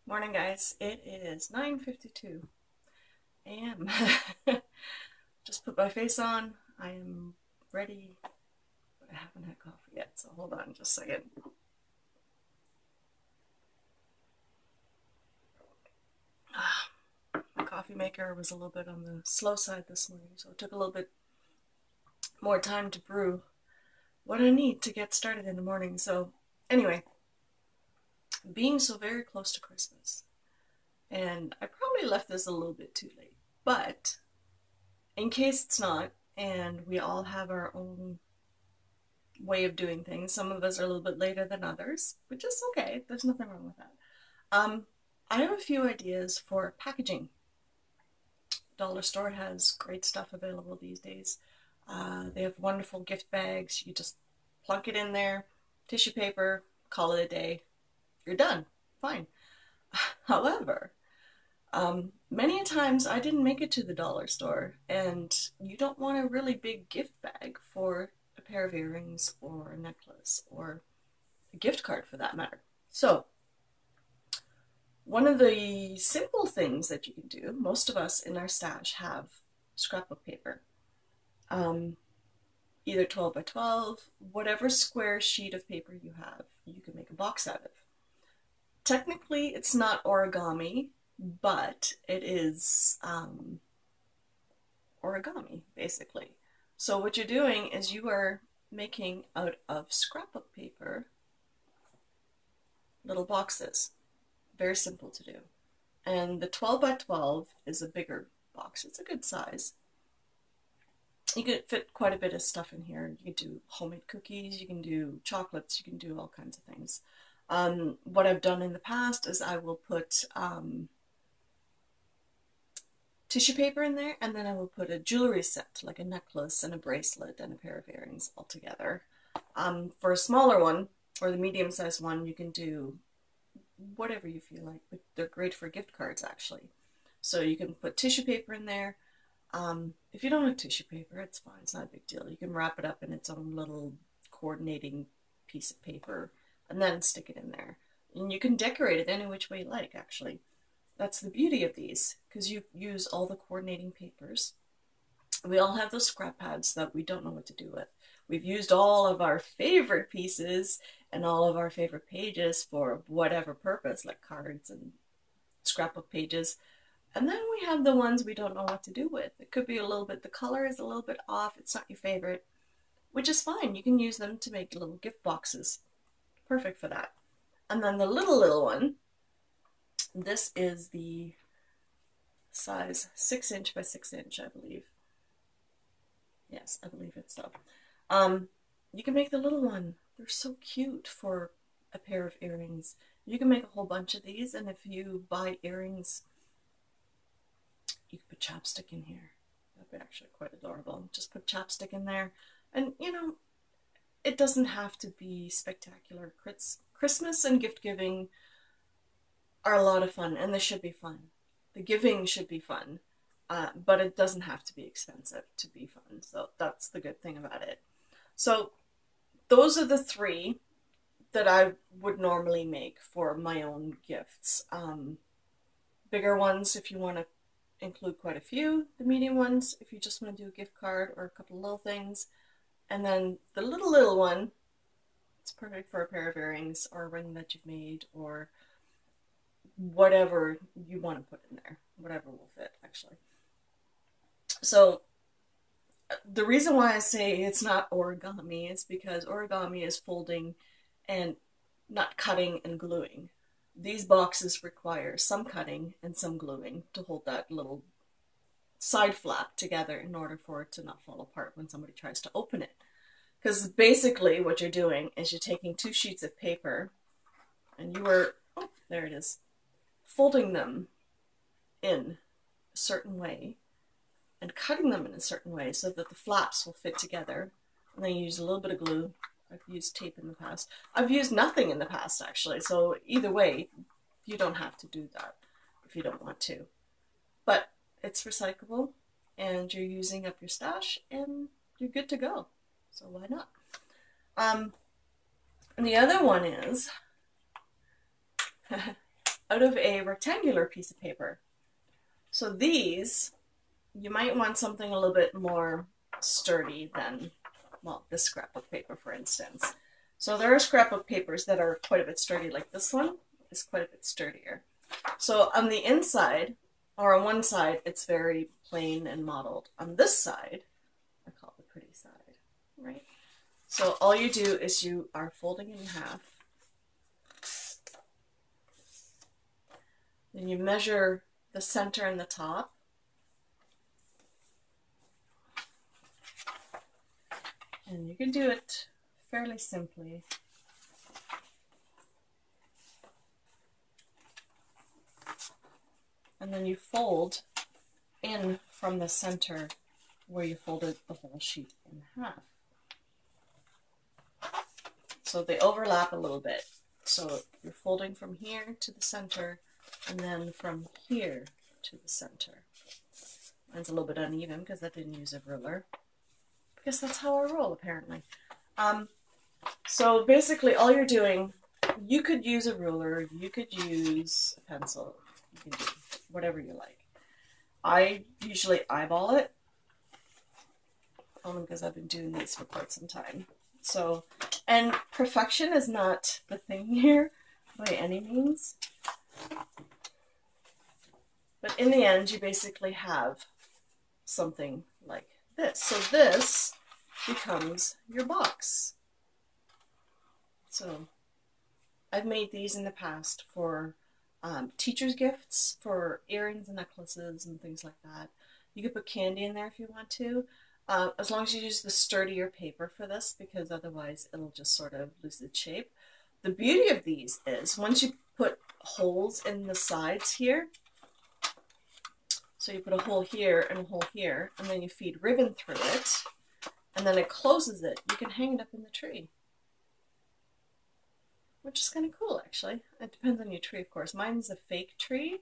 Morning, guys. It is 9:52 a.m. Just put my face on. I am ready, but I haven't had coffee yet, so hold on just a second. My coffee maker was a little bit on the slow side this morning, so it took a little bit more time to brew what I need to get started in the morning. So, anyway, being so very close to Christmas, and I probably left this a little bit too late, but in case it's not, and we all have our own way of doing things. Some of us are a little bit later than others, which is okay. There's nothing wrong with that. I have a few ideas for packaging. Dollar store has great stuff available these days. They have wonderful gift bags. You just plunk it in there, tissue paper, call it a day. You're done. Fine. However, many times I didn't make it to the dollar store, and you don't want a really big gift bag for a pair of earrings or a necklace or a gift card for that matter. So, one of the simple things that you can do, most of us in our stash have scrapbook paper. Either 12 by 12, whatever square sheet of paper you have, you can make a box out of. Technically, it's not origami, but it is origami, basically. So what you're doing is you are making out of scrapbook paper little boxes. Very simple to do. And the 12 by 12 is a bigger box. It's a good size. You can fit quite a bit of stuff in here. You can do homemade cookies, you can do chocolates, you can do all kinds of things. What I've done in the past is I will put tissue paper in there, and then I will put a jewelry set, like a necklace and a bracelet and a pair of earrings all together. For a smaller one, or the medium-sized one, you can do whatever you feel like, but they're great for gift cards, actually. So you can put tissue paper in there. If you don't have tissue paper, it's fine. It's not a big deal. You can wrap it up in its own little coordinating piece of paper and then stick it in there. And you can decorate it any which way you like, actually. That's the beauty of these, because you use all the coordinating papers. We all have those scrap pads that we don't know what to do with. We've used all of our favorite pieces and all of our favorite pages for whatever purpose, like cards and scrapbook pages. And then we have the ones we don't know what to do with. It could be a little bit, the color is a little bit off, it's not your favorite, which is fine. You can use them to make little gift boxes. Perfect for that. And then the little one, this is the size 6" by 6", I believe. Yes, I believe it's so. You can make the little one. They're so cute for a pair of earrings. You can make a whole bunch of these, and if you buy earrings, you can put chapstick in here. That'd be actually quite adorable. Just put chapstick in there, and you know, it doesn't have to be spectacular. Christmas and gift giving are a lot of fun, and they should be fun. The giving should be fun, but it doesn't have to be expensive to be fun. So that's the good thing about it. So those are the three that I would normally make for my own gifts. Bigger ones if you want to include quite a few. The medium ones if you just want to do a gift card or a couple of little things. And then the little one, it's perfect for a pair of earrings or a ring that you've made or whatever you want to put in there. Whatever will fit, actually. So the reason why I say it's not origami is because origami is folding and not cutting and gluing. These boxes require some cutting and some gluing to hold that little side flap together in order for it to not fall apart when somebody tries to open it. Because basically what you're doing is you're taking 2 sheets of paper and you are, oh, there it is, folding them in a certain way and cutting them in a certain way so that the flaps will fit together. And then you use a little bit of glue. I've used tape in the past. I've used nothing in the past, actually. So either way, you don't have to do that if you don't want to. But it's recyclable, and you're using up your stash, and you're good to go. So why not? And the other one is out of a rectangular piece of paper. So these, you might want something a little bit more sturdy than, well, this scrapbook paper, for instance. So there are scrapbook papers that are quite a bit sturdy, like this one is quite a bit sturdier. So on the inside, or on one side, it's very plain and mottled. On this side, I call it the pretty side, right? So all you do is you are folding it in half. Then you measure the center and the top. And you can do it fairly simply. And then you fold in from the center where you folded the whole sheet in half. So they overlap a little bit. So you're folding from here to the center and then from here to the center. Mine's a little bit uneven because I didn't use a ruler. Because that's how I roll, apparently. So basically all you're doing, you could use a ruler, you could use a pencil, you can do whatever you like. I usually eyeball it, only because I've been doing these for quite some time. So, and perfection is not the thing here by any means. But in the end, you basically have something like this. So this becomes your box. So I've made these in the past for teacher's gifts, for earrings and necklaces and things like that. You could put candy in there if you want to, as long as you use the sturdier paper for this, because otherwise it'll just sort of lose its shape. The beauty of these is once you put holes in the sides here, so you put a hole here and a hole here, and then you feed ribbon through it, and then it closes it, you can hang it up in the tree. Which is kind of cool, actually. It depends on your tree, of course. Mine's a fake tree,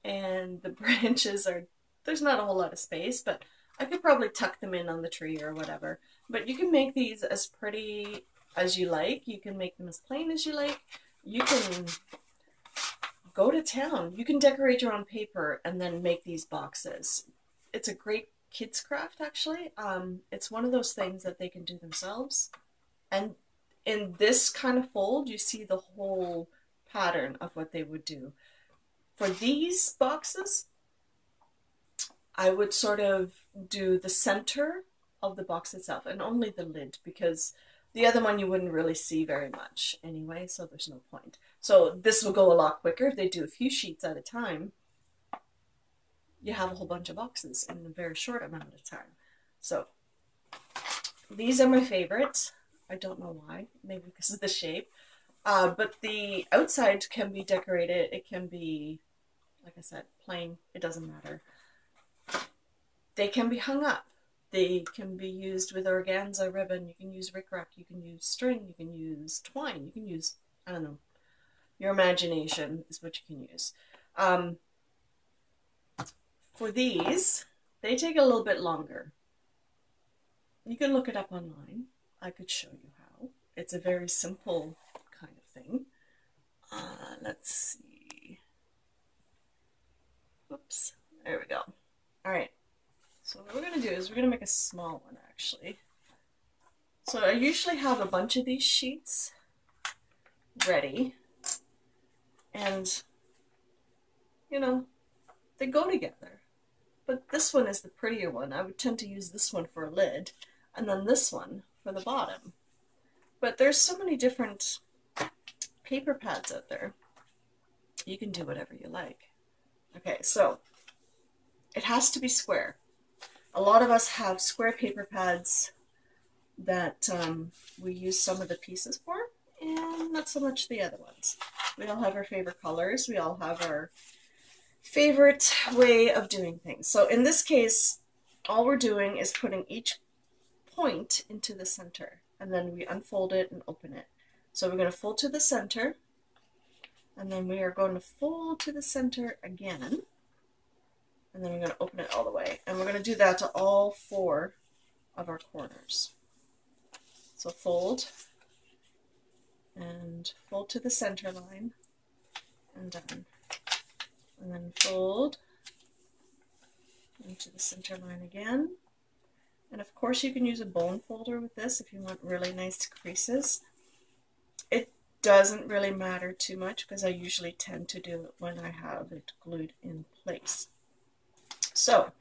and the branches are, there's not a whole lot of space, but I could probably tuck them in on the tree or whatever. But you can make these as pretty as you like. You can make them as plain as you like. You can go to town. You can decorate your own paper and then make these boxes. It's a great kids craft, actually. It's one of those things that they can do themselves. And in this kind of fold, you see the whole pattern of what they would do. For these boxes, I would sort of do the center of the box itself and only the lid, because the other one you wouldn't really see very much anyway, so there's no point. So this will go a lot quicker. If they do a few sheets at a time, you have a whole bunch of boxes in a very short amount of time. So these are my favorite. I don't know why, maybe because of the shape. But the outside can be decorated. It can be, like I said, plain. It doesn't matter. They can be hung up. They can be used with organza ribbon. You can use rickrack. You can use string. You can use twine. You can use, I don't know, your imagination is what you can use. For these, they take a little bit longer. You can look it up online. I could show you how. It's a very simple kind of thing. Let's see. Oops, there we go. All right, so what we're gonna do is we're gonna make a small one, actually. So I usually have a bunch of these sheets ready, and you know, they go together. But this one is the prettier one. I would tend to use this one for a lid, and then this one for the bottom. But there's so many different paper pads out there. You can do whatever you like. Okay, so it has to be square. A lot of us have square paper pads that we use some of the pieces for, and not so much the other ones. We all have our favorite colors. We all have our favorite way of doing things. So in this case, all we're doing is putting each point into the center, and then we unfold it and open it. So we're going to fold to the center, and then we are going to fold to the center again, and then we're going to open it all the way. And we're going to do that to all 4 of our corners. So fold, and fold to the center line, and done. And then fold into the center line again. And of course you can use a bone folder with this if you want really nice creases. It doesn't really matter too much because I usually tend to do it when I have it glued in place. So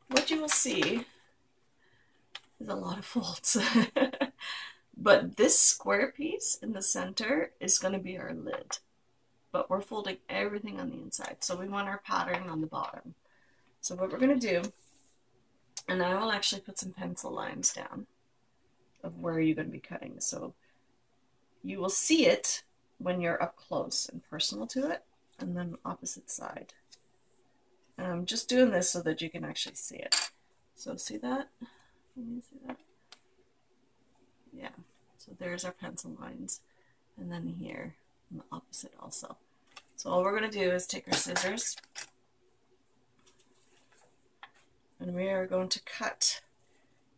what you will see is a lot of folds. But this square piece in the center is going to be our lid. But we're folding everything on the inside. So we want our pattern on the bottom. So what we're going to do, and I will actually put some pencil lines down of where you're going to be cutting. So you will see it when you're up close and personal to it, and then opposite side. And I'm just doing this so that you can actually see it. So see that? Let me see that. Yeah, so there's our pencil lines, and then here on the opposite also. So all we're going to do is take our scissors, and we are going to cut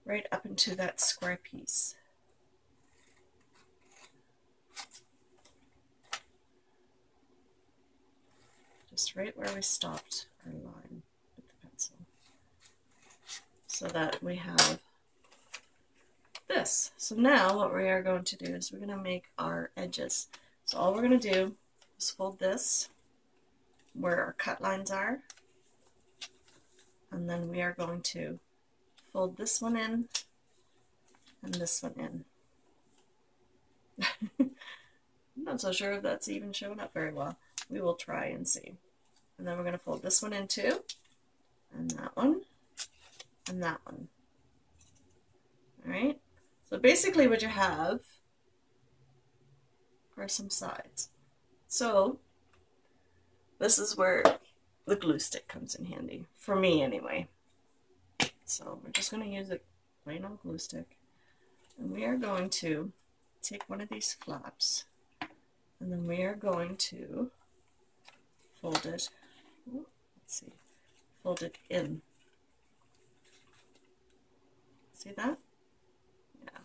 right up into that square piece. Just right where we stopped our line with the pencil, so that we have this. So now what we are going to do is we're going to make our edges. So all we're going to do is fold this where our cut lines are, and then we are going to fold this one in and this one in. I'm not so sure if that's even showing up very well. We will try and see. And then we're going to fold this one in too, and that one, and that one. All right. So basically what you have are some sides. So this is where the glue stick comes in handy, for me anyway. So we're just going to use a plain old glue stick, and we are going to take one of these flaps, and then we are going to fold it, let's see, fold it in. See that? Yeah.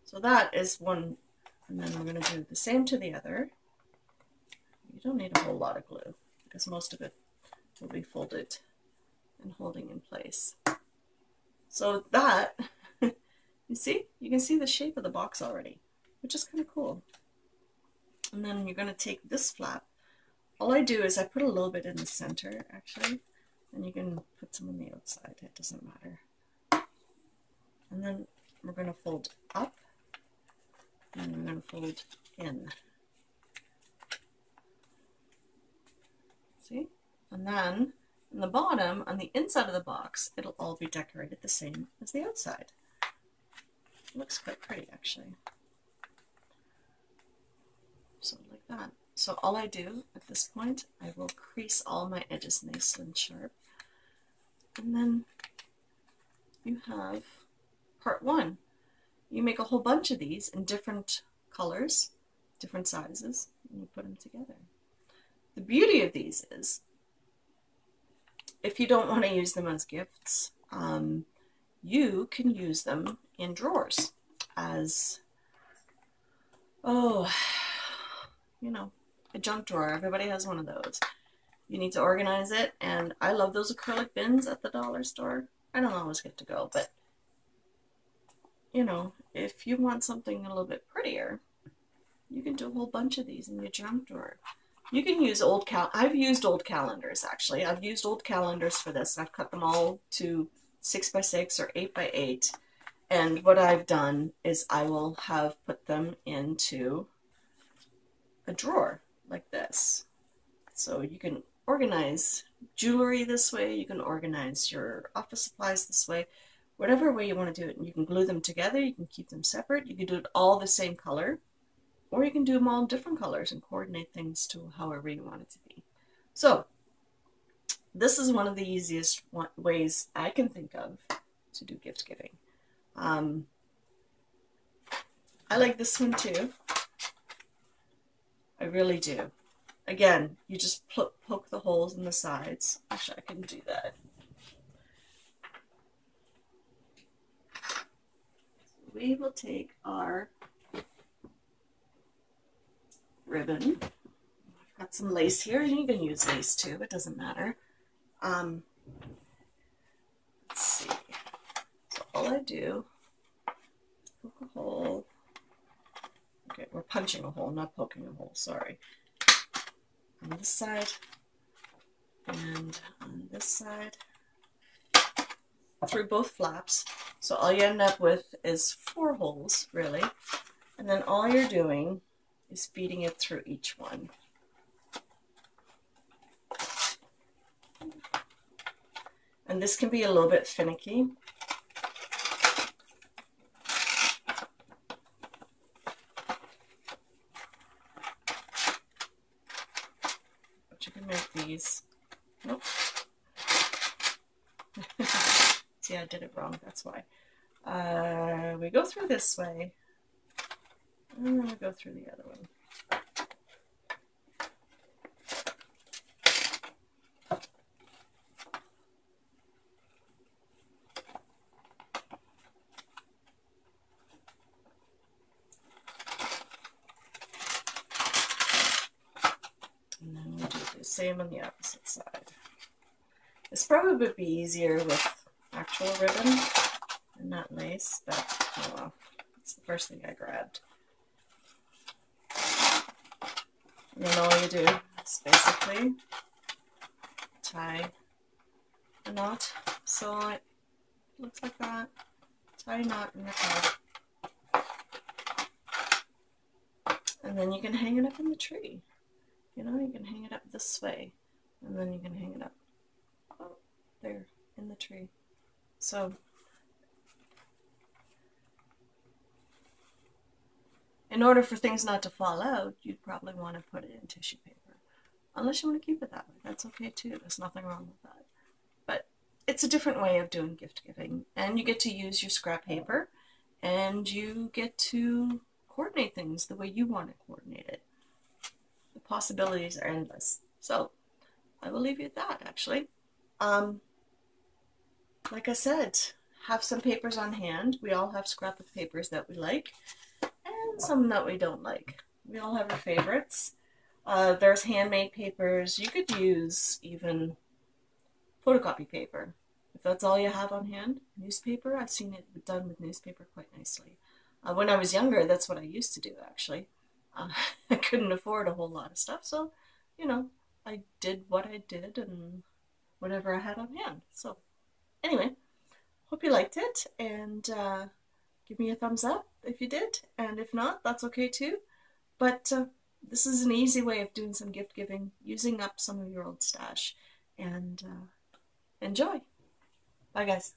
So that is one, and then we're going to do the same to the other. You don't need a whole lot of glue because most of it will be folded and holding in place. So that, you see, you can see the shape of the box already, which is kind of cool. And then you're going to take this flap. All I do is I put a little bit in the center, actually, and you can put some on the outside. It doesn't matter. And then we're going to fold up, and we're going to fold in. See? And then in the bottom, on the inside of the box, it'll all be decorated the same as the outside. It looks quite pretty, actually. So like that. So all I do at this point, I will crease all my edges nice and sharp. And then you have part one. You make a whole bunch of these in different colors, different sizes, and you put them together. The beauty of these is, if you don't want to use them as gifts, you can use them in drawers as, oh, you know, a junk drawer. Everybody has one of those. You need to organize it, and I love those acrylic bins at the dollar store. I don't always get to go, but you know, if you want something a little bit prettier, you can do a whole bunch of these in your junk drawer. You can use I've used old calendars, actually. I've used old calendars for this. I've cut them all to 6x6 or 8x8. And what I've done is I will have put them into a drawer like this. So you can organize jewelry this way. You can organize your office supplies this way. Whatever way you want to do it. And you can glue them together. You can keep them separate. You can do it all the same color. Or you can do them all in different colors and coordinate things to however you want it to be. So this is one of the easiest ways I can think of to do gift giving. I like this one too. I really do. Again, you just poke the holes in the sides. Actually, I can do that. So we will take our ribbon. I Got some lace here, and you can use lace too, it doesn't matter. Let's see. So all I do is poke a hole. Okay, we're punching a hole, not poking a hole, sorry. On this side and on this side through both flaps. So all you end up with is 4 holes, really. And then all you're doing is feeding it through each one. And this can be a little bit finicky. But you can make these. Nope. See, I did it wrong, that's why. We go through this way, and then we go through the other one. And then we do the same on the opposite side. This probably would be easier with actual ribbon and not lace, but oh well, it's the first thing I grabbed. And then all you do is basically tie a knot, so it looks like that. Tie a knot in the top, and then you can hang it up in the tree. You know, you can hang it up this way, and then you can hang it up there in the tree. So in order for things not to fall out, you'd probably want to put it in tissue paper. Unless you want to keep it that way, that's okay too. There's nothing wrong with that. But it's a different way of doing gift giving, and you get to use your scrap paper, and you get to coordinate things the way you want to coordinate it. The possibilities are endless. So I will leave you at that, actually. Like I said, have some papers on hand. We all have scrapbook papers that we like, and some that we don't like. We all have our favorites. There's handmade papers. You could use even photocopy paper. If that's all you have on hand, newspaper, I've seen it done with newspaper quite nicely. When I was younger, that's what I used to do, actually. I couldn't afford a whole lot of stuff, so, you know, I did what I did and whatever I had on hand. So, anyway, hope you liked it, and give me a thumbs up if you did, and if not, that's okay too. But this is an easy way of doing some gift giving, using up some of your old stash, and enjoy. Bye, guys.